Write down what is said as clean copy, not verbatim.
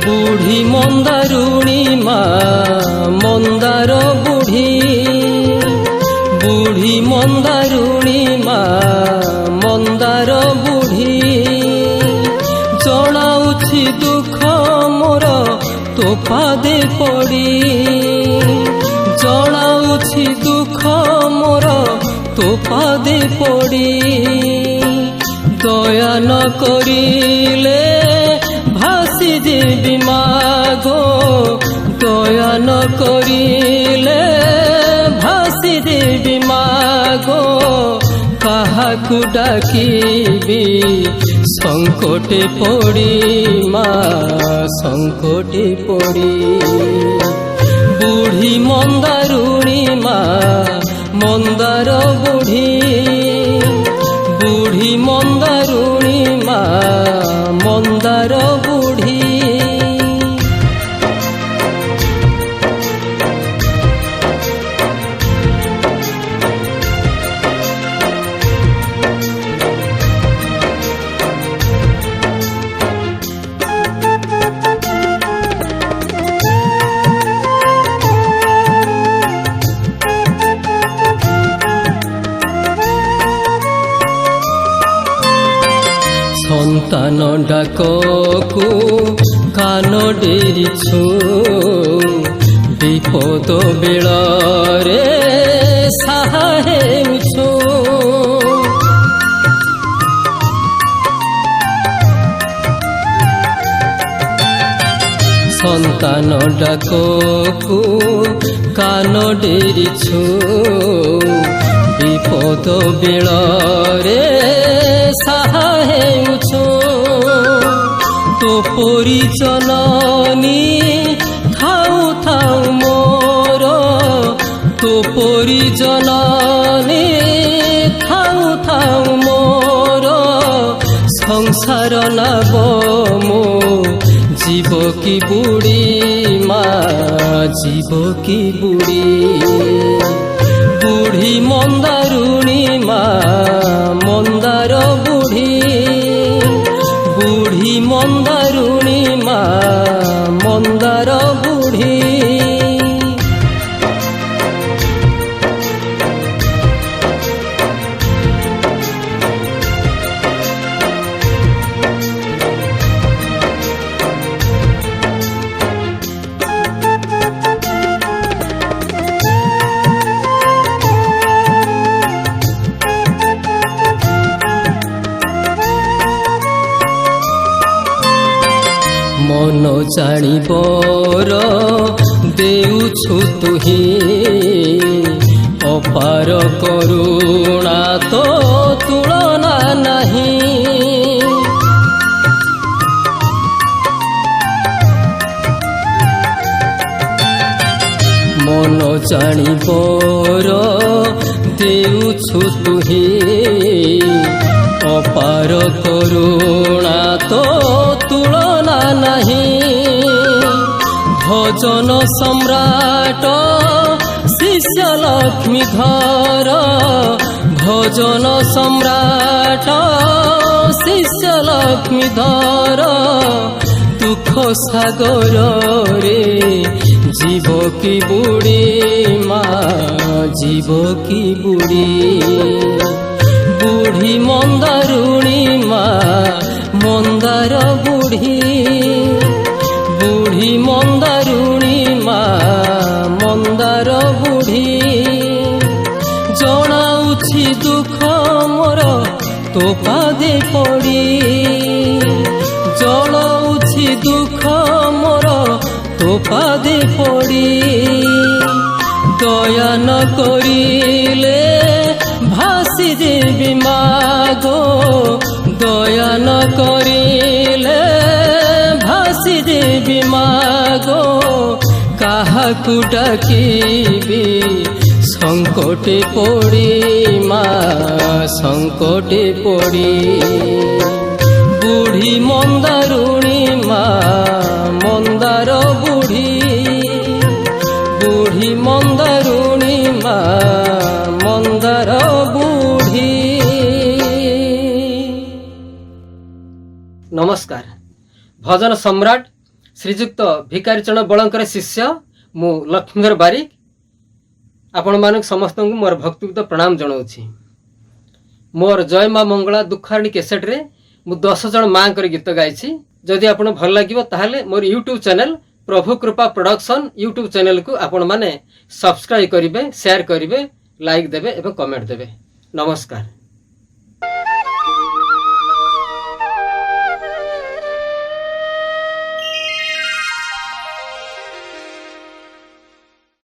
बुढ़ी मंदारुणी मंदार बुढ़ी बुढ़ी मंदारुणी मंदार बुढ़ी जनाउछि दुख मोर तो पादे पड़ी जनाउछि दुख मोर तो पादे पड़ी दया न करिले भासी देवी मागो दया न करिले भासी देवी मागो काहाकु डाकिबी संकटे पड़ी संकटे पड़ी बुढ़ी मंदारुणी मंदार बुढ़ी बुढ़ी मंदारुणी मंदार बुढ़ी संतान डाककु कान डेरिछु विपद बेलारे साहा हेउछु संतान डाककु कान डेरिछु विपद बेलारे साहा हेउछु तो परिजननी थाउ थाउ मोर तो परिजननी थाउ थाउ मोर संसार नाब मो जीव की बुढ़ी जीव की बुढ़ी बुढ़ी मंदारुणी मंदार बुढ़ी बुढ़ी मंदारुणी मंदार बुढ़ी मन जानिबर देउछु तुही अपार करुणा तो तुलना नहीं मन जानिबर देउछु तुही अपार करुणा तो तुलना नहीं भजन सम्राट शिष्य लक्ष्मीधर भजन सम्राट शिष्य लक्ष्मीधर दुख सागर रे जीव की बुढ़ी जीव की बुढ़ी बुढ़ी मंदारुणी मंदार बुढ़ी बुढ़ी मंदारुणी मंदार बुढ़ी जनाउछि दुख मोर तो पादे पड़ी जनाउछि दुख मोर तो पादे पड़ी दया न करिले भासी देवी मागो दया न करिले भासी देवी मागो काहाकु डाकिबी संकटे पड़ी संकटे पड़ी बुढ़ी मंदारुणी मंदार बुढ़ी बुढ़ी मंदारुणी मंदार बुढ़ी। नमस्कार। भजन सम्राट श्रीजुक्त भिकारी चरण बलंकर शिष्य मु लक्ष्मीधर बारिक आपण मानक समस्त को मोर भक्तियुक्त प्रणाम जनाऊँगी। मोर जय माँ मंगला दुखारणी कैसेट रे मु 10 जन माँ गीत गाई। जदि आपन भल लगे ताहले मोर यूट्यूब चैनल प्रभु कृपा प्रोडक्शन यूट्यूब चैनल को आपण माने सब्सक्राइब करेंगे, शेयर करेंगे, लाइक देवे एवं कमेंट देवे। नमस्कार।